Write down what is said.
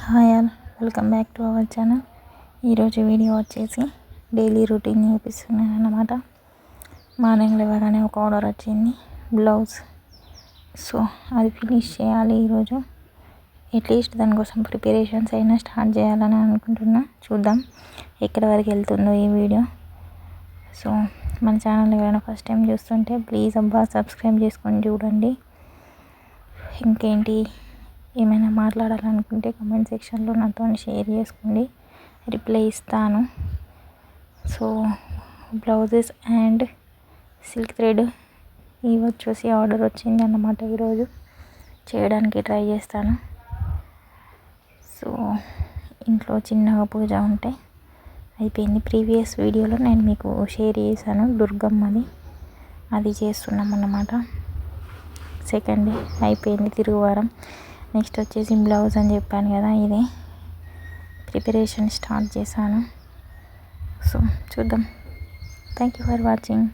Hi all, welcome back to our channel. ఈరోజు video వచ్చేసి daily routine చూపిస్తున్నాను అన్నమాట. మార్నింగ్ లేవగానే ఒక ఆర్డర్ వచ్చింది, బ్లౌజ్. సో అది ఫినిష్ చేయాలి ఈరోజు. అట్లీస్ట్ దానికోసం ప్రిపరేషన్స్ అయినా స్టార్ట్ చేయాలని అనుకుంటున్నా. చూద్దాం ఎక్కడి వరకు వెళ్తుందో ఈ వీడియో. సో మన ఛానల్ ఎవరైనా ఫస్ట్ టైం చూస్తుంటే ప్లీజ్ సబ్స్క్రైబ్ చేసుకొని చూడండి. ఇంకేంటి, ఏమైనా మాట్లాడాలనుకుంటే కమెంట్ సెక్షన్లో నాతో షేర్ చేసుకోండి, రిప్లై ఇస్తాను. So blouses and silk thread ఇవి వచ్చేసి ఆర్డర్ వచ్చింది అన్నమాట. ఈరోజు చేయడానికి ట్రై చేస్తాను. సో ఇంట్లో చిన్నగా పూజ ఉంటే అయిపోయింది. ప్రీవియస్ వీడియోలో నేను మీకు షేర్ చేశాను దుర్గమ్మది, అది చేస్తున్నాం అన్నమాట. సెకండ్ డే అయిపోయింది, తిరుగువారం. నెక్స్ట్ వచ్చేసి బ్లౌజ్ అని చెప్పాను కదా, ఇదే ప్రిపరేషన్ స్టార్ట్ చేశాను. సో చూద్దాం. Thank you for watching.